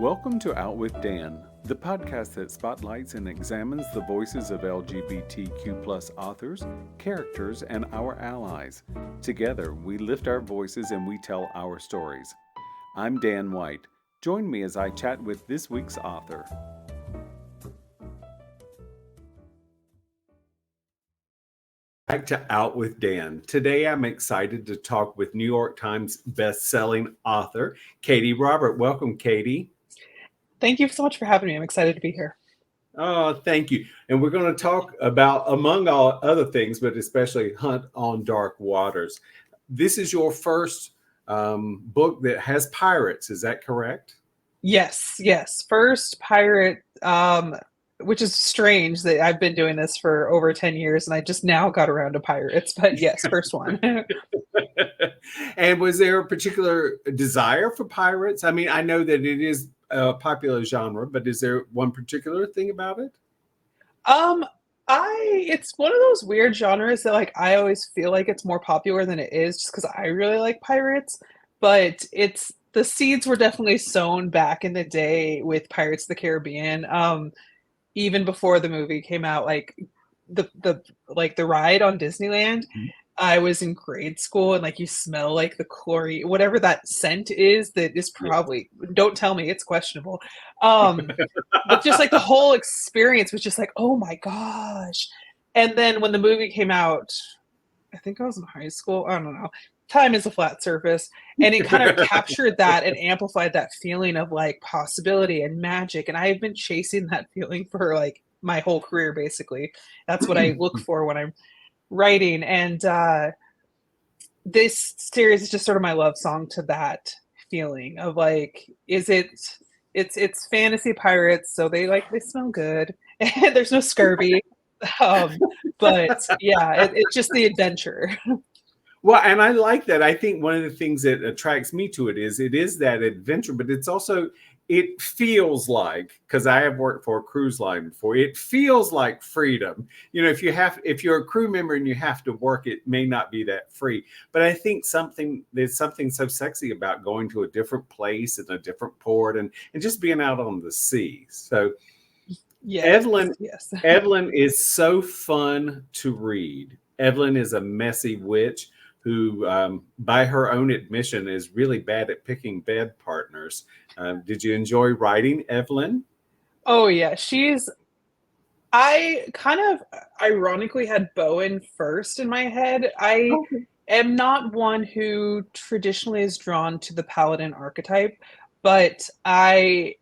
Welcome to Out with Dan, the podcast that spotlights and examines the voices of LGBTQ+ authors, characters, and our allies. Together, we lift our voices and we tell our stories. I'm Dan White. Join me as I chat with this week's author. Back to Out with Dan. Today I'm excited to talk with New York Times best-selling author, Katee Robert. Welcome, Katee. Thank you so much for having me. I'm excited to be here. Oh, thank you. And we're going to talk about, among all other things, but especially Hunt on Dark Waters. This is your first book that has pirates. Is that correct? Yes. First pirate, which is strange that I've been doing this for over 10 years and I just now got around to pirates. But yes, first one. And was there a particular desire for pirates? I mean, I know that it is a popular genre, but is there one particular thing about it? It's one of those weird genres that I always feel like it's more popular than it is just because I really like pirates, but the seeds were definitely sown back in the day with Pirates of the Caribbean. Even before the movie came out, the ride on Disneyland, I was in grade school and you smell the chlorine, whatever that scent is, that is probably, don't tell me it's questionable. But just the whole experience was just oh my gosh. And then when the movie came out, I think I was in high school. I don't know. Time is a flat surface. And it kind of captured that and amplified that feeling of possibility and magic. And I've been chasing that feeling for my whole career, basically. That's what I look for when I'm writing. And this series is just sort of my love song to that feeling of it's fantasy pirates, so they smell good and there's no scurvy. But yeah, it's just the adventure. Well, and I like that. I think one of the things that attracts me to it is that adventure, but it's also, it feels because I have worked for a cruise line before, it feels like freedom. You know, if you're a crew member and you have to work, it may not be that free. But I think there's something so sexy about going to a different place and a different port and just being out on the sea. So yes. Evelyn is so fun to read. Evelyn is a messy witch who, by her own admission, is really bad at picking bed partners. Did you enjoy writing Evelyn? Oh, yeah. I kind of ironically had Bowen first in my head. I am not one who traditionally is drawn to the paladin archetype, but T.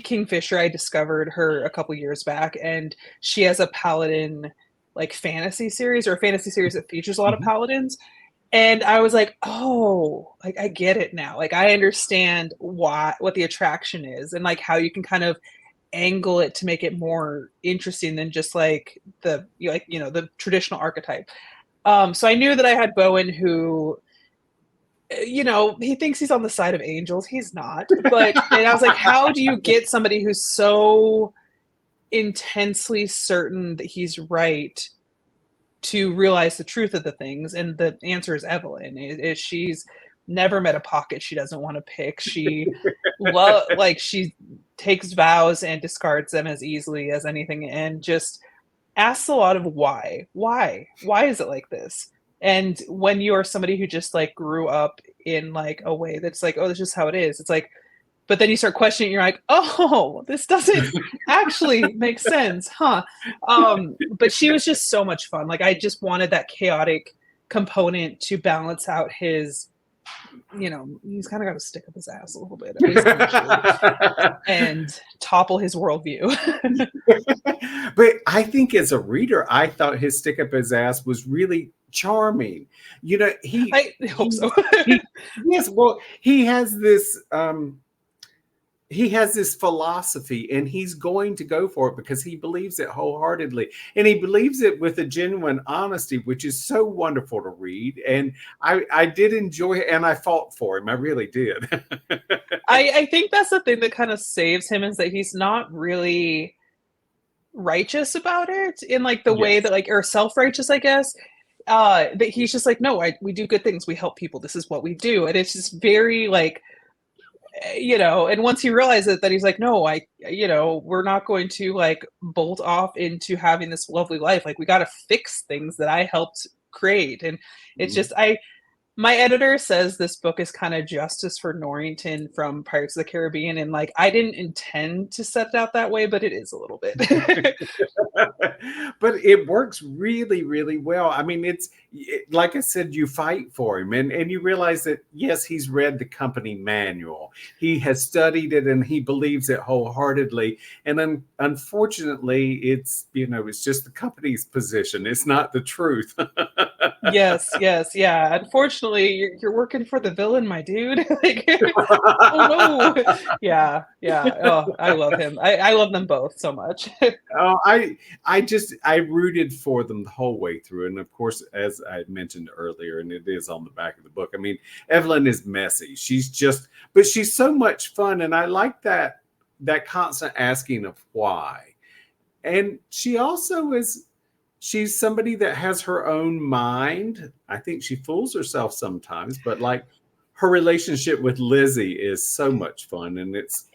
Kingfisher, I discovered her a couple years back, and she has a paladin fantasy series, or a fantasy series that features a lot of paladins. And I was I get it now. I understand what the attraction is and how you can kind of angle it to make it more interesting than just the traditional archetype. So I knew that I had Bowen, who, he thinks he's on the side of angels. He's not. And I was how do you get somebody who's so intensely certain that he's right to realize the truth of the things? And the answer is Evelyn. She's never met a pocket she doesn't want to pick. She she takes vows and discards them as easily as anything, and just asks a lot of why is it like this? And when you are somebody who just grew up in a way that's oh, that's just how it is, it's but then you start questioning, you're oh, this doesn't actually make sense, huh? But she was just so much fun. I just wanted that chaotic component to balance out his, he's kind of got to stick up his ass a little bit and topple his worldview. But I think as a reader, I thought his stick up his ass was really charming. I hope so. Yes, well, he has this philosophy, and he's going to go for it because he believes it wholeheartedly, and he believes it with a genuine honesty, which is so wonderful to read. And I did enjoy it, and I fought for him. I really did. I think that's the thing that kind of saves him, is that he's not really righteous about it in the way that or self-righteous, I guess. That he's just no, we do good things. We help people. This is what we do. And it's just very and once he realized it, that he's like, no, we're not going to like bolt off into having this lovely life. Like we got to fix things that I helped create. And it's just, my editor says this book is kind of justice for Norrington from Pirates of the Caribbean. And like, I didn't intend to set it out that way, but it is a little bit. But it works really, really well. I mean, like I said, you fight for him and you realize that, yes, he's read the company manual. He has studied it and he believes it wholeheartedly. And then unfortunately, it's just the company's position. It's not the truth. Yes, yeah. Unfortunately, you're working for the villain, my dude. Like, oh no. Yeah. Oh, I love him. I love them both so much. Oh, I rooted for them the whole way through. And of course, as I mentioned earlier, and it is on the back of the book, I mean, Evelyn is messy. But she's so much fun. And I like that constant asking of why. And she also she's somebody that has her own mind. I think she fools herself sometimes, but like her relationship with Lizzie is so much fun. And it's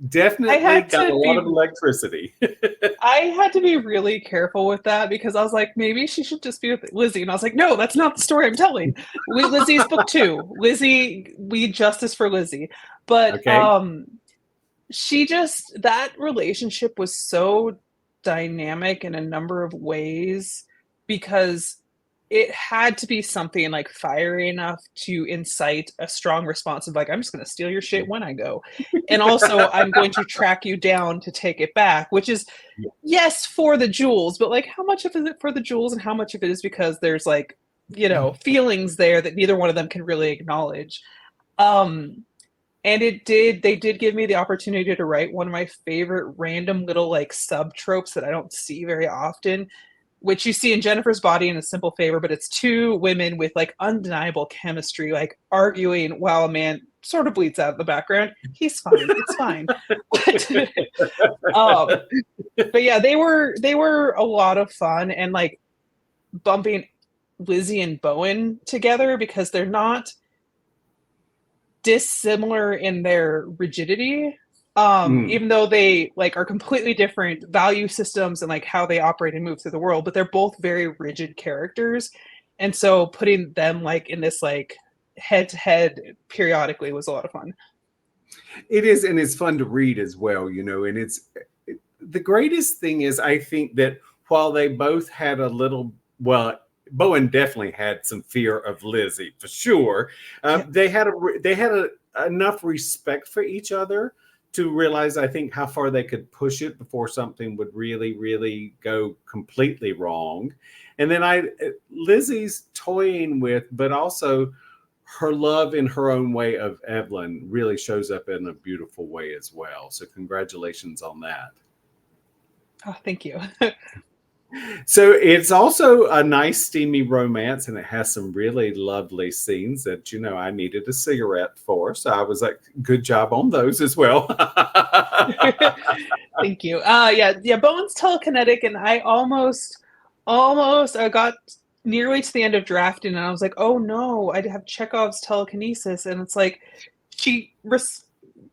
definitely got a lot of electricity. I had to be really careful with that because I was like, maybe she should just be with Lizzie. And I was like, no, that's not the story I'm telling. Lizzie's book 2. Lizzie, we justice for Lizzie. But okay. that relationship was so dynamic in a number of ways because it had to be something like fiery enough to incite a strong response of like, I'm just going to steal your shit when I go. And also I'm going to track you down to take it back, which is yes, for the jewels, but like how much of it for the jewels and how much of it is because there's like, feelings there that neither one of them can really acknowledge. And they did give me the opportunity to write one of my favorite random little like sub tropes that I don't see very often, which you see in Jennifer's Body in A Simple Favor, but it's 2 women with like undeniable chemistry, like arguing while a man sort of bleeds out of the background. He's fine. It's fine. But yeah, they were a lot of fun, and like bumping Lizzie and Bowen together because they're not dissimilar in their rigidity. Even though they like are completely different value systems and like how they operate and move through the world, but they're both very rigid characters. And so putting them like in this like head to head periodically was a lot of fun. It is, and it's fun to read as well, and the greatest thing is I think that while they both had Bowen definitely had some fear of Lizzie for sure. They had enough respect for each other to realize, I think, how far they could push it before something would really, really go completely wrong. And then Lizzie's toying with, but also her love in her own way of Evelyn really shows up in a beautiful way as well. So congratulations on that. Oh, thank you. So it's also a nice steamy romance, and it has some really lovely scenes that I needed a cigarette for, so I was like, good job on those as well. Thank you. Yeah, Bowen's telekinetic, and I almost I got nearly to the end of drafting, and I was like, oh no, I have Chekhov's telekinesis, and it's like she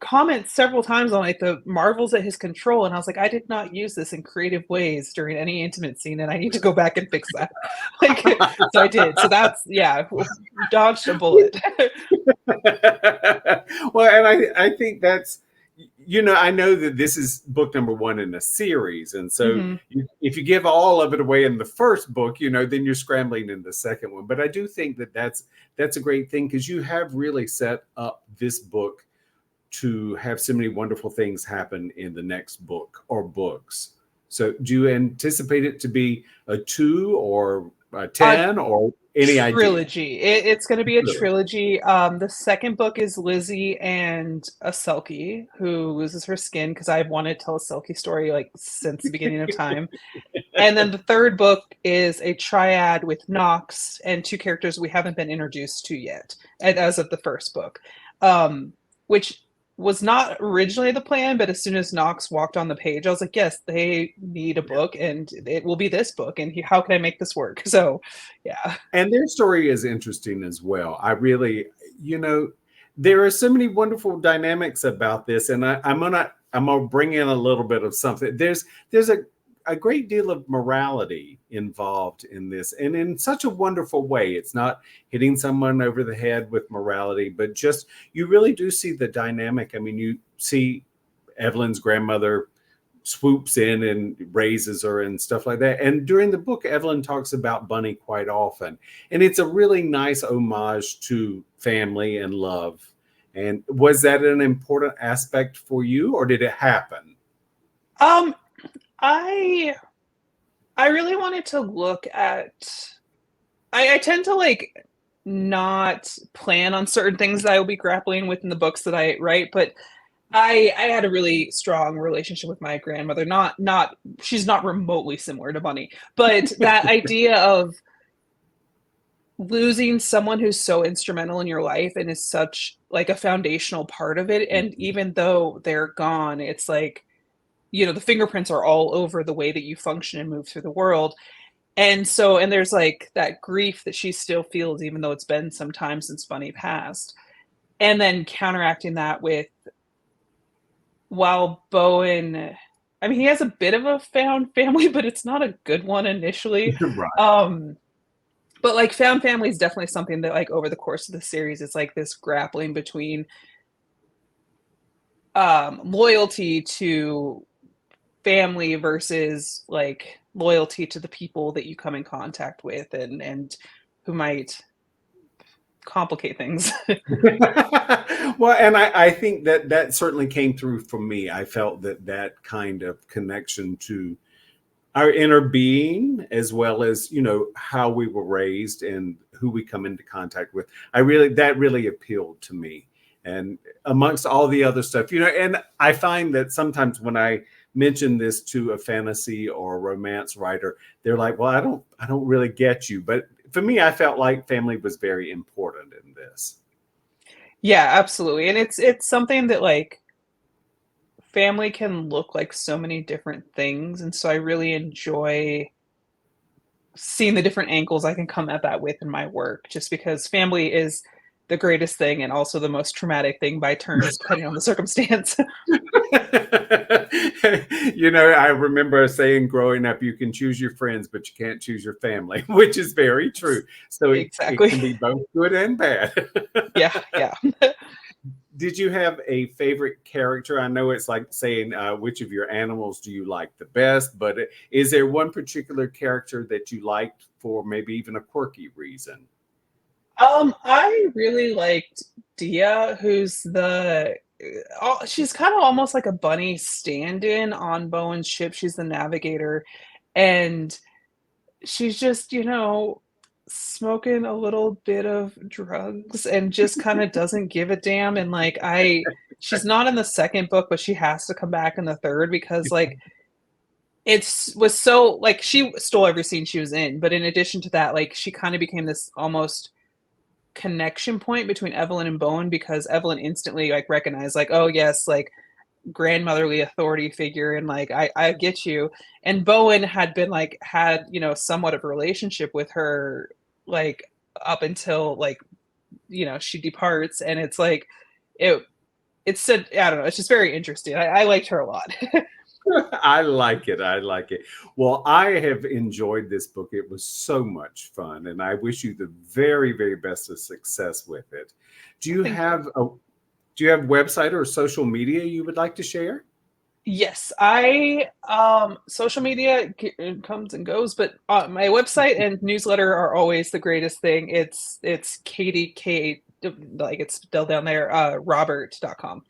comments several times on like the marvels at his control, and I was like, I did not use this in creative ways during any intimate scene, and I need to go back and fix that. So I did. So that's dodged a bullet. Well, and I think that's I know that this is book number 1 in a series, and so if you give all of it away in the first book, then you're scrambling in the second one. But I do think that that's a great thing because you have really set up this book to have so many wonderful things happen in the next book or books. So do you anticipate it to be a 2 or a 10 or any trilogy? Idea? It's going to be a trilogy. The second book is Lizzie and a Selkie who loses her skin, because I've wanted to tell a Selkie story like since the beginning of time. And then the third book is a triad with Knox and 2 characters we haven't been introduced to yet, as of the first book, which was not originally the plan, but as soon as Knox walked on the page, I was like, yes, they need a book, and it will be this book, and how can I make this work? So, yeah. And their story is interesting as well. I really, there are so many wonderful dynamics about this, and I'm gonna bring in a little bit of something. There's a great deal of morality involved in this, and in such a wonderful way. It's not hitting someone over the head with morality, but just you really do see the dynamic. I mean, you see Evelyn's grandmother swoops in and raises her and stuff like that. And during the book, Evelyn talks about Bunny quite often. And it's a really nice homage to family and love. And was that an important aspect for you, or did it happen? Um, I I really wanted to look at I tend to like not plan on certain things that I will be grappling with in the books that I write, but I had a really strong relationship with my grandmother. Not she's not remotely similar to Bunny, but that idea of losing someone who's so instrumental in your life and is such like a foundational part of it. And even though they're gone, it's like, the fingerprints are all over the way that you function and move through the world. And there's like that grief that she still feels, even though it's been some time since Bunny passed. And then counteracting that with while Bowen, I mean, he has a bit of a found family, but it's not a good one initially. Right. But like found family is definitely something that like over the course of the series, it's like this grappling between loyalty to family versus like loyalty to the people that you come in contact with and who might complicate things. Well, and I think that certainly came through for me. I felt that kind of connection to our inner being, as well as how we were raised and who we come into contact with. That really appealed to me, and amongst all the other stuff, and I find that sometimes when I mention this to a fantasy or romance writer, they're like, well, I don't really get you. But for me, I felt like family was very important in this. Yeah, absolutely. And it's something that like family can look like so many different things. And so I really enjoy seeing the different angles I can come at that with in my work, just because family is the greatest thing and also the most traumatic thing by turns, depending on the circumstance. I remember saying growing up, you can choose your friends, but you can't choose your family, which is very true. So it can be both good and bad. Yeah, yeah. Did you have a favorite character? I know it's like saying which of your animals do you like the best, but is there one particular character that you liked for maybe even a quirky reason? I really liked Dia, who's she's kind of almost like a bunny stand-in on Bowen's ship. She's the navigator, and she's just, smoking a little bit of drugs and just kind of doesn't give a damn. And like she's not in the second book, but she has to come back in the third because like was so like she stole every scene she was in. But in addition to that, like she kind of became this almost connection point between Evelyn and Bowen, because Evelyn instantly like recognized like, oh yes, like grandmotherly authority figure, and like I get you. And Bowen had been like had somewhat of a relationship with her like up until like she departs, and it's like it's I don't know, it's just very interesting. I liked her a lot. I like it. I like it. Well, I have enjoyed this book. It was so much fun, and I wish you the very, very best of success with it. Do you have a website or social media you would like to share? Yes, I social media comes and goes, but my website and newsletter are always the greatest thing. It's Katee K, like it's still down there, Robert.com.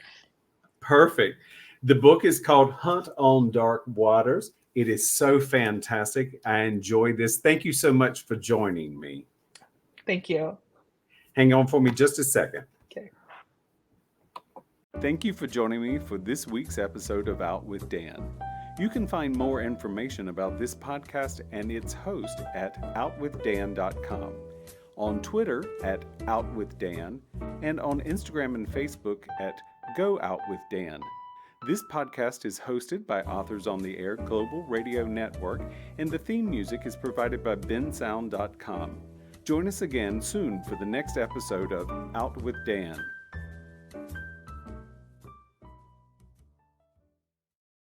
Perfect. The book is called Hunt on Dark Waters. It is so fantastic. I enjoyed this. Thank you so much for joining me. Thank you. Hang on for me just a second. Okay. Thank you for joining me for this week's episode of Out with Dan. You can find more information about this podcast and its host at OutWithDan.com, on Twitter at OutWithDan, and on Instagram and Facebook at GoOutWithDan. This podcast is hosted by Authors on the Air Global Radio Network, and the theme music is provided by bensound.com. Join us again soon for the next episode of Out with Dan.